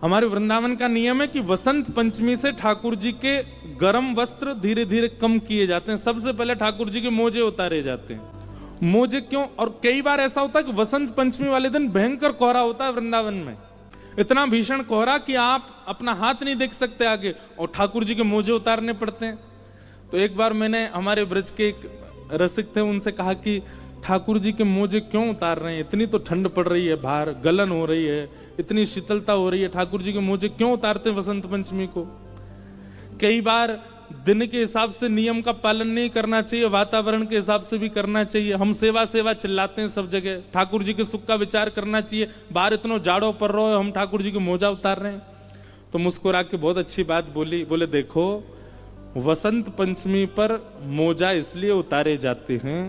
हमारे वृंदावन का नियम है कि वसंत पंचमी से ठाकुर जी के गर्म वस्त्र धीरे धीरे कम किए जाते हैं। सबसे पहले ठाकुर जी के मोजे उतारे जाते हैं। मोजे क्यों? और कई बार ऐसा होता है कि वसंत पंचमी वाले दिन भयंकर कोहरा होता है वृंदावन में, इतना भीषण कोहरा कि आप अपना हाथ नहीं देख सकते आगे, और ठाकुर जी के मोजे उतारने पड़ते हैं। तो एक बार मैंने हमारे ब्रज के एक रसिक थे, उनसे कहा कि ठाकुर जी के मोजे क्यों उतार रहे हैं? इतनी तो ठंड पड़ रही है, बाहर गलन हो रही है, इतनी शीतलता हो रही है, ठाकुर जी के मोजे क्यों उतारते हैं वसंत पंचमी को? कई बार दिन के हिसाब से नियम का पालन नहीं करना चाहिए, वातावरण के हिसाब से भी करना चाहिए। हम सेवा सेवा चिल्लाते हैं सब जगह, ठाकुर जी के सुख का विचार करना चाहिए। बाहर इतना जाड़ो पड़ रहा है, हम ठाकुर जी के मोजा उतार रहे हैं। तो मुस्कुरा के बहुत अच्छी बात बोली, बोले देखो वसंत पंचमी पर मोजा इसलिए उतारे जाते हैं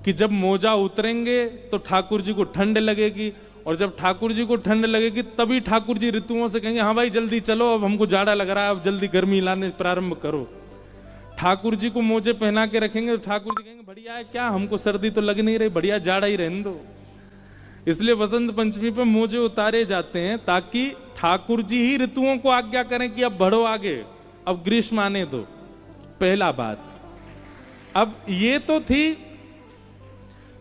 कि जब मोजा उतरेंगे तो ठाकुर जी को ठंड लगेगी, और जब ठाकुर जी को ठंड लगेगी तभी ठाकुर जी ऋतुओं से कहेंगे हाँ भाई जल्दी चलो, अब हमको जाड़ा लग रहा है, अब जल्दी गर्मी लाने प्रारंभ करो। ठाकुर जी को मोजे पहना के रखेंगे तो ठाकुर जी कहेंगे बढ़िया है, क्या हमको सर्दी तो लग नहीं रही, बढ़िया जाड़ा ही रहने दो। इसलिए वसंत पंचमी पे मोजे उतारे जाते हैं ताकि ठाकुर जी ही ऋतुओं को आज्ञा करें कि अब बढ़ो आगे, अब ग्रीष्म आने दो। पहला बात। अब ये तो थी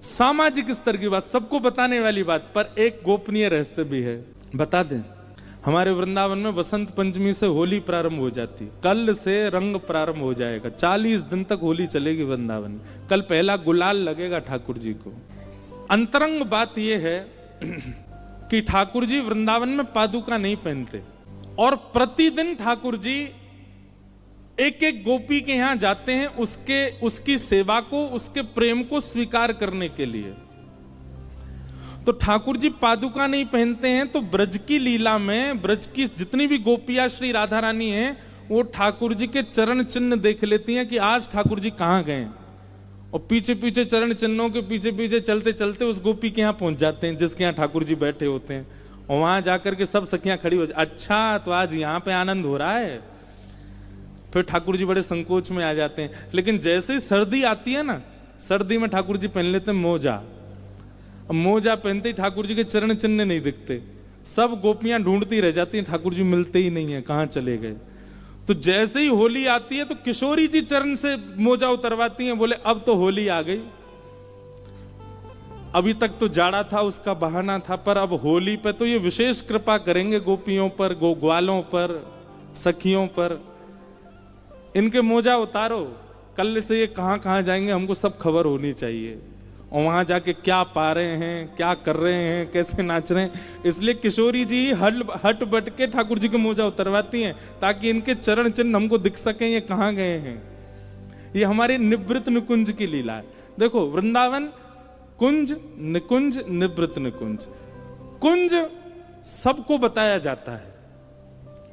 सामाजिक स्तर की बात, सबको बताने वाली बात, पर एक गोपनीय रहस्य भी है, बता दें। हमारे वृंदावन में वसंत पंचमी से होली प्रारंभ हो जाती, कल से रंग प्रारंभ हो जाएगा, 40 दिन तक होली चलेगी वृंदावन में। कल पहला गुलाल लगेगा ठाकुर जी को। अंतरंग बात यह है कि ठाकुर जी वृंदावन में पादुका नहीं पहनते, और प्रतिदिन ठाकुर जी एक एक गोपी के यहां जाते हैं उसकी सेवा को, उसके प्रेम को स्वीकार करने के लिए। तो ठाकुर जी पादुका नहीं पहनते हैं, तो ब्रज की लीला में ब्रज की जितनी भी गोपियां श्री राधा रानी हैं वो ठाकुर जी के चरण चिन्ह देख लेती हैं कि आज ठाकुर जी कहां गए, और पीछे पीछे चरण चिन्हों के पीछे पीछे चलते चलते उस गोपी के यहां पहुंच जाते हैं जिसके यहां ठाकुर जी बैठे होते हैं। और वहां जाकर के सब सखियां खड़ी हो, अच्छा तो आज यहां पे आनंद हो रहा है। फिर ठाकुर जी बड़े संकोच में आ जाते हैं। लेकिन जैसे ही सर्दी आती है ना, सर्दी में ठाकुर जी पहन लेते हैं मोजा। मोजा पहनते ही ठाकुर जी के चरण चिन्ह नहीं दिखते, सब गोपियां ढूंढती रह जाती हैं, ठाकुर जी मिलते ही नहीं है, कहां चले गए। तो जैसे ही होली आती है तो किशोरी जी चरण से मोजा उतरवाती हैं, बोले अब तो होली आ गई। अभी तक तो जाड़ा था, उसका बहाना था, पर अब होली पे तो ये विशेष कृपा करेंगे गोपियों पर, ग्वालों पर, सखियों पर। इनके मोजा उतारो, कल से ये कहां कहां जाएंगे हमको सब खबर होनी चाहिए, और वहां जाके क्या पा रहे हैं, क्या कर रहे हैं, कैसे नाच रहे हैं। इसलिए किशोरी जी हट बट के ठाकुर जी के मोजा उतरवाती हैं ताकि इनके चरण चिन्ह हमको दिख सकें ये कहां गए हैं। ये हमारे निवृत्त निकुंज की लीला है। देखो वृंदावन कुंज निकुंज निवृत्त निकुंज, कुंज सबको बताया जाता है,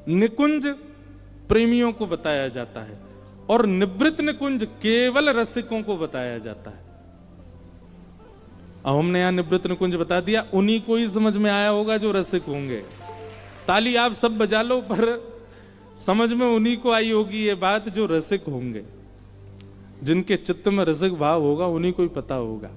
निकुंज प्रेमियों को बताया जाता है, और निवृत्त निकुंज केवल रसिकों को बताया जाता है। अब हमने यहां निवृत्त निकुंज बता दिया, उन्हीं को ही समझ में आया होगा जो रसिक होंगे। ताली आप सब बजा लो, पर समझ में उन्हीं को आई होगी ये बात जो रसिक होंगे, जिनके चित्त में रसिक भाव होगा उन्हीं को ही पता होगा।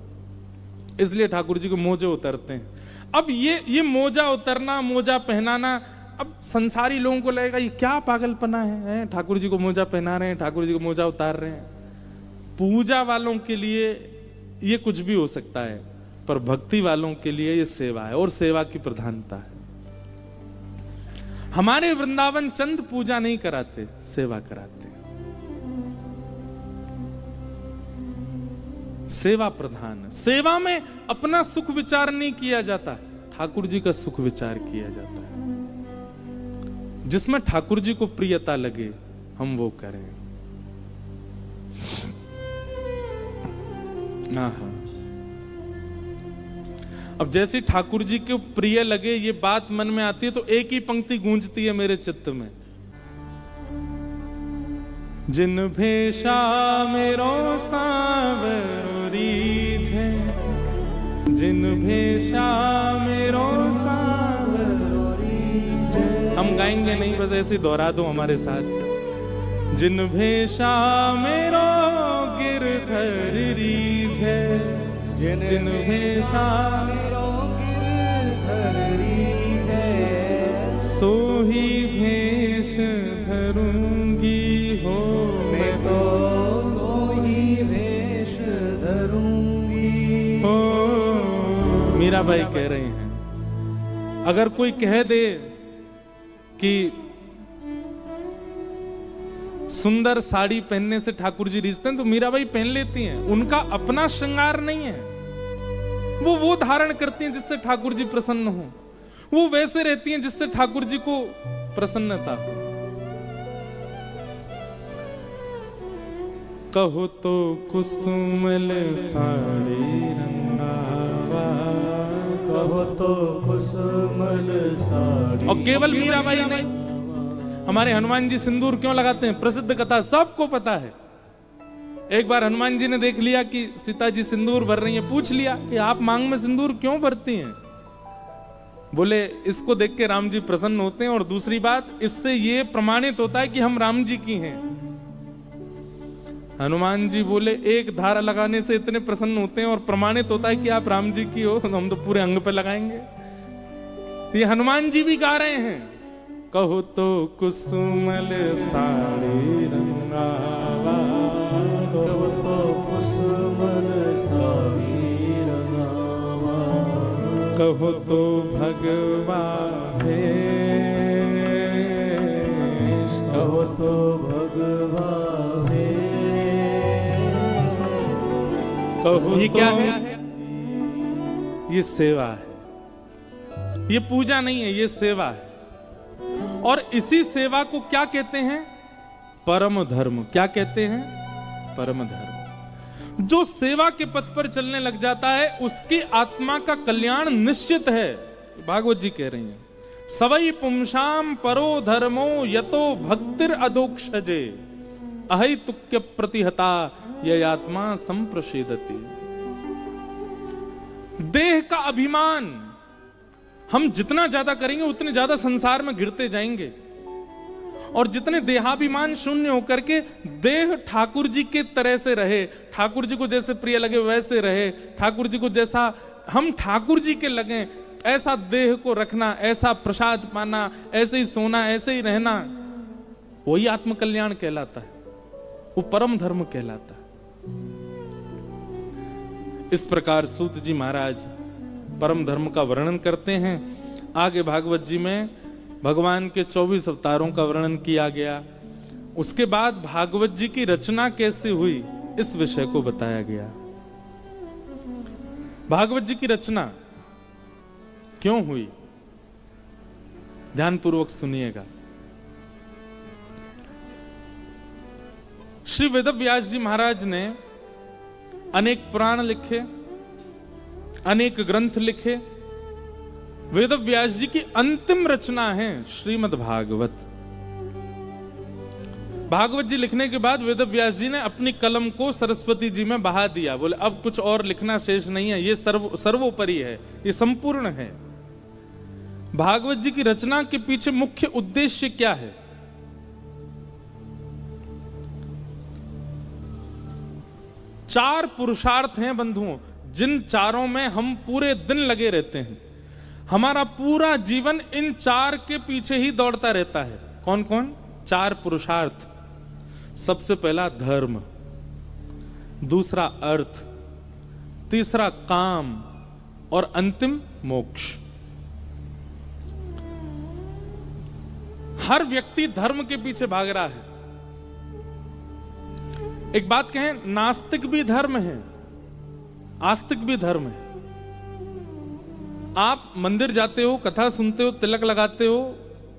इसलिए ठाकुर जी को मोजे उतरते हैं। अब ये मोजा उतरना, मोजा पहनाना, अब संसारी लोगों को लगेगा ये क्या पागलपना है, ठाकुर जी को मोजा पहना रहे हैं, ठाकुर जी को मोजा उतार रहे हैं। पूजा वालों के लिए ये कुछ भी हो सकता है, पर भक्ति वालों के लिए ये सेवा है, और सेवा की प्रधानता है। हमारे वृंदावन चंद पूजा नहीं कराते, सेवा कराते, सेवा प्रधान। सेवा में अपना सुख विचार नहीं किया जाता, ठाकुर जी का सुख विचार किया जाता है। जिसमें ठाकुर जी को प्रियता लगे हम वो करें। हाँ, अब जैसे ठाकुर जी को प्रिय लगे ये बात मन में आती है तो एक ही पंक्ति गूंजती है मेरे चित्त में, जिन भेषा मेरो सावरो रीझे, जिन भेषा मेरो सावरो रीझे। हम गाएंगे नहीं, बस ऐसे दोहरा दो हमारे साथ। जिन भेषा मेरो गिरधर रीझे, जिन भेषा मेरो गिरधर रीझे, सोही भेष धरूंगी हो, मैं तो सोही भेष धरूंगी हो। मीराबाई कह रही हैं, अगर कोई कह दे कि सुंदर साड़ी पहनने से ठाकुर जी रिझते हैं, तो मीराबाई पहन लेती हैं। उनका अपना श्रृंगार नहीं है, वो धारण करती हैं जिससे ठाकुर जी प्रसन्न हो, वो वैसे रहती हैं जिससे ठाकुर जी को प्रसन्नता हो। कहो तो कुसुमल साड़ी रंगावा, कहो तो कुसुमल साड़ी। और केवल मीराबाई नहीं, हमारे हनुमान जी सिंदूर क्यों लगाते हैं, प्रसिद्ध कथा सबको पता है। एक बार हनुमान जी ने देख लिया कि सीता जी सिंदूर भर रही हैं, पूछ लिया कि आप मांग में सिंदूर क्यों भरती हैं। बोले इसको देख के राम जी प्रसन्न होते हैं, और दूसरी बात, इससे ये प्रमाणित होता है कि हम राम जी की हैं। हनुमान जी बोले एक धारा लगाने से इतने प्रसन्न होते हैं और प्रमाणित होता है कि आप राम जी की हो, तो हम तो पूरे अंग पे लगाएंगे। ये हनुमान जी भी गा रहे हैं, कहो तो कुसुमल साड़ी रंगावा, कहो तो कुसुमल साड़ी रंगावा, कहो तो भगवा भेष, कहो तो भगवा भेष, कहो। ये क्या है? ये सेवा है, ये पूजा नहीं है, ये सेवा है। और इसी सेवा को क्या कहते हैं? परम धर्म। क्या कहते हैं? परम धर्म। जो सेवा के पथ पर चलने लग जाता है उसकी आत्मा का कल्याण निश्चित है। भागवत जी कह रही हैं, सवई पुंसाम परो धर्मो यतो भक्तिर अदोक्षजे अहि तुक्य प्रतिहता यह आत्मा संप्रषेदति। देह का अभिमान हम जितना ज्यादा करेंगे उतने ज्यादा संसार में गिरते जाएंगे, और जितने देहाभिमान शून्य होकर के देह ठाकुर जी के तरह से रहे, ठाकुर जी को जैसे प्रिय लगे वैसे रहे, ठाकुर जी को जैसा हम ठाकुर जी के लगे ऐसा देह को रखना, ऐसा प्रसाद पाना, ऐसे ही सोना, ऐसे ही रहना, वही आत्मकल्याण कहलाता है, वो परम धर्म कहलाता है। इस प्रकार सूत जी महाराज परम धर्म का वर्णन करते हैं। आगे भागवत जी में भगवान के 24 अवतारों का वर्णन किया गया। उसके बाद भागवत जी की रचना कैसे हुई इस विषय को बताया गया। भागवत जी की रचना क्यों हुई, ध्यानपूर्वक सुनिएगा। श्री वेदव्यास जी महाराज ने अनेक पुराण लिखे, अनेक ग्रंथ लिखे। वेदव्यास जी की अंतिम रचना है श्रीमद् भागवत। भागवत जी लिखने के बाद वेदव्यास जी ने अपनी कलम को सरस्वती जी में बहा दिया। बोले अब कुछ और लिखना शेष नहीं है, ये सर्वोपरि है, ये संपूर्ण है। भागवत जी की रचना के पीछे मुख्य उद्देश्य क्या है? चार पुरुषार्थ हैं बंधुओं, जिन चारों में हम पूरे दिन लगे रहते हैं। हमारा पूरा जीवन इन चार के पीछे ही दौड़ता रहता है। कौन कौन? चार पुरुषार्थ। सबसे पहला धर्म, दूसरा अर्थ, तीसरा काम और अंतिम मोक्ष। हर व्यक्ति धर्म के पीछे भाग रहा है। एक बात कहें, नास्तिक भी धर्म है, आस्तिक भी धर्म है। आप मंदिर जाते हो, कथा सुनते हो, तिलक लगाते हो,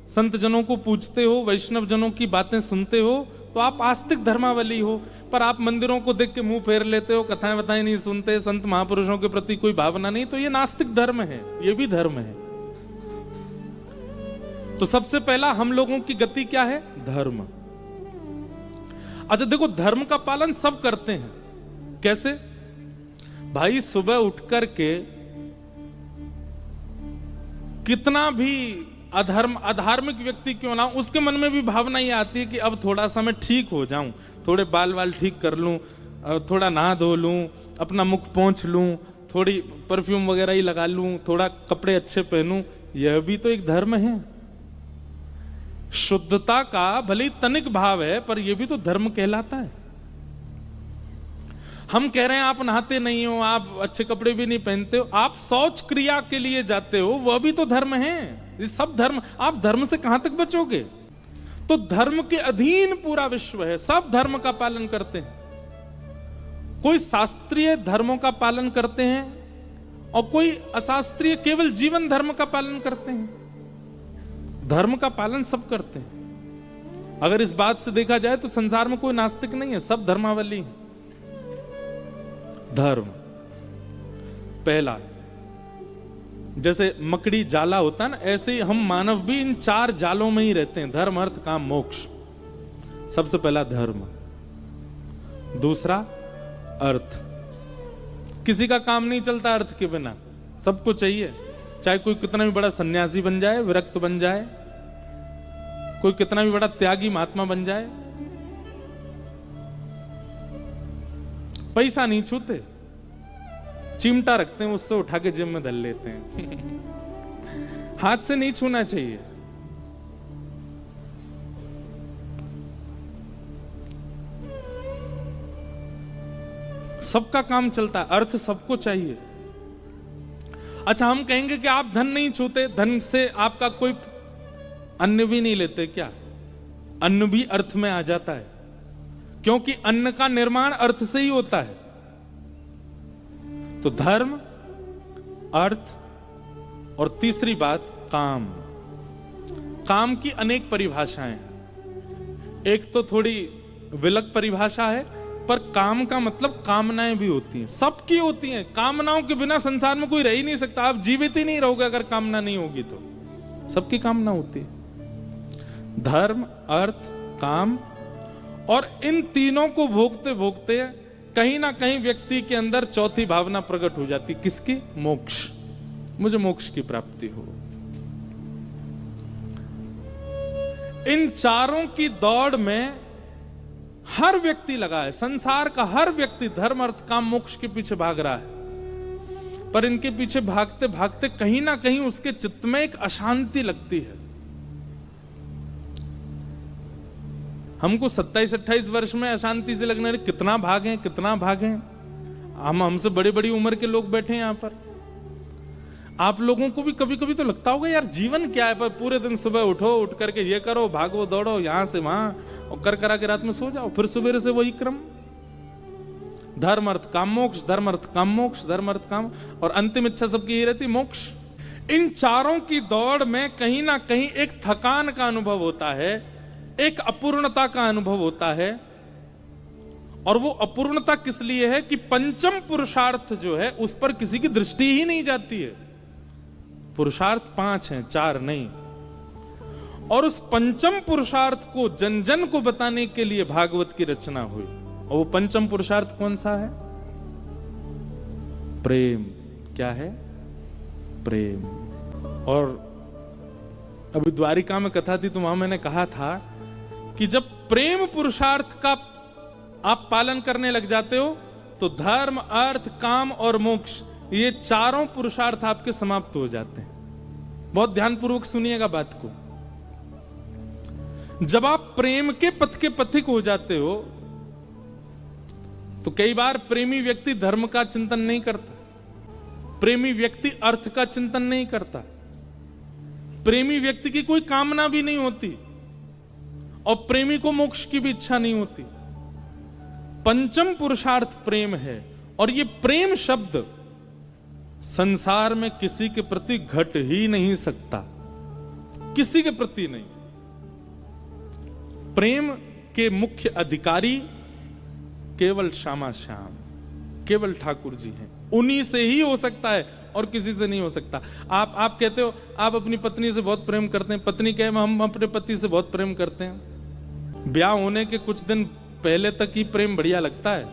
संत जनों को पूजते हो, वैष्णव जनों की बातें सुनते हो, तो आप आस्तिक धर्मावली हो। पर आप मंदिरों को देख के मुंह फेर लेते हो, कथाएं बताएं नहीं सुनते, संत महापुरुषों के प्रति कोई भावना नहीं, तो ये नास्तिक धर्म है, ये भी धर्म है। तो सबसे पहला हम लोगों की गति क्या है? धर्म। अच्छा देखो, धर्म का पालन सब करते हैं। कैसे? भाई सुबह उठ करके कितना भी अधार्मिक व्यक्ति क्यों ना, उसके मन में भी भावना ये आती है कि अब थोड़ा सा मैं ठीक हो जाऊं, थोड़े बाल वाल ठीक कर लूं, थोड़ा नहा धो लूं, अपना मुख पोंछ लूं, थोड़ी परफ्यूम वगैरह ही लगा लूं, थोड़ा कपड़े अच्छे पहनूं। यह भी तो एक धर्म है। शुद्धता का भले ही तनिक भाव है, पर यह भी तो धर्म कहलाता है। हम कह रहे हैं आप नहाते नहीं हो, आप अच्छे कपड़े भी नहीं पहनते हो, आप शौच क्रिया के लिए जाते हो, वह भी तो धर्म है। ये सब धर्म, आप धर्म से कहां तक बचोगे? तो धर्म के अधीन पूरा विश्व है, सब धर्म का पालन करते हैं। कोई शास्त्रीय धर्मों का पालन करते हैं और कोई अशास्त्रीय केवल जीवन धर्म का पालन करते हैं। धर्म का पालन सब करते हैं। अगर इस बात से देखा जाए तो संसार में कोई नास्तिक नहीं है, सब धर्मावली है। धर्म पहला, जैसे मकड़ी जाला होता है ना, ऐसे ही हम मानव भी इन 4 जालों में ही रहते हैं, धर्म अर्थ काम मोक्ष। सबसे पहला धर्म, दूसरा अर्थ। किसी का काम नहीं चलता अर्थ के बिना, सबको चाहिए। चाहे कोई कितना भी बड़ा सन्यासी बन जाए, विरक्त बन जाए, कोई कितना भी बड़ा त्यागी महात्मा बन जाए, पैसा नहीं छूते, चिमटा रखते हैं, उससे उठा के जिम में धर लेते हैं। हाथ से नहीं छूना चाहिए। सबका काम चलता है, अर्थ सबको चाहिए। अच्छा, हम कहेंगे कि आप धन नहीं छूते, धन से आपका कोई अन्न भी नहीं लेते क्या? अन्न भी अर्थ में आ जाता है, क्योंकि अन्न का निर्माण अर्थ से ही होता है। तो धर्म, अर्थ और तीसरी बात काम। काम की अनेक परिभाषाएं हैं। एक तो थोड़ी विलग परिभाषा है, पर काम का मतलब कामनाएं भी होती हैं, सबकी होती हैं। कामनाओं के बिना संसार में कोई रह ही नहीं सकता। आप जीवित ही नहीं रहोगे अगर कामना नहीं होगी तो। सबकी कामना होती है। धर्म, अर्थ, काम, और इन तीनों को भोगते भोगते कहीं ना कहीं व्यक्ति के अंदर चौथी भावना प्रकट हो जाती। किसकी? मोक्ष। मुझे मोक्ष की प्राप्ति हो। इन चारों की दौड़ में हर व्यक्ति लगा है। संसार का हर व्यक्ति धर्म, अर्थ, काम, मोक्ष के पीछे भाग रहा है। पर इनके पीछे भागते भागते कहीं ना कहीं उसके चित्त में एक अशांति लगती है। हमको 27-28 वर्ष में अशांति से लगने, कितना भागे कितना भागे। हमसे बड़े बड़ी उम्र के लोग बैठे हैं यहां पर। आप लोगों को भी कभी कभी तो लगता होगा यार जीवन क्या है, पर पूरे दिन सुबह उठो, उठ करके ये करो, भागो दौड़ो यहां से वहां, और कर करा के रात में सो जाओ, फिर सुबह से वही क्रम। धर्म, अर्थ, काम, मोक्ष, धर्म, अर्थ, काम, मोक्ष, धर्म, अर्थ, काम, और अंतिम इच्छा सबकी यही रहती, मोक्ष। इन चारों की दौड़ में कहीं ना कहीं एक थकान का अनुभव होता है, एक अपूर्णता का अनुभव होता है। और वो अपूर्णता किस लिए है कि पंचम पुरुषार्थ जो है उस पर किसी की दृष्टि ही नहीं जाती है। पुरुषार्थ 5 हैं, 4 नहीं। और उस पंचम पुरुषार्थ को जन जन को बताने के लिए भागवत की रचना हुई। और वो पंचम पुरुषार्थ कौन सा है? प्रेम। क्या है? प्रेम। और अभी द्वारिका में कथा थी तो वहां मैंने कहा था कि जब प्रेम पुरुषार्थ का आप पालन करने लग जाते हो तो धर्म, अर्थ, काम और मोक्ष, ये चारों पुरुषार्थ आपके समाप्त हो जाते हैं। बहुत ध्यानपूर्वक सुनिएगा बात को। जब आप प्रेम के पथ के पथिक हो जाते हो तो कई बार प्रेमी व्यक्ति धर्म का चिंतन नहीं करता, प्रेमी व्यक्ति अर्थ का चिंतन नहीं करता, प्रेमी व्यक्ति की कोई कामना भी नहीं होती, और प्रेमी को मोक्ष की भी इच्छा नहीं होती। पंचम पुरुषार्थ प्रेम है, और ये प्रेम शब्द संसार में किसी के प्रति घट ही नहीं सकता, किसी के प्रति नहीं। प्रेम के मुख्य अधिकारी केवल श्यामा श्याम, केवल ठाकुर जी हैं। उन्हीं से ही हो सकता है और किसी से नहीं हो सकता। आप कहते हो आप अपनी पत्नी से बहुत प्रेम करते हैं, पत्नी कहे हम अपने पति से बहुत प्रेम करते हैं। ब्याह होने के कुछ दिन पहले तक ही प्रेम बढ़िया लगता है,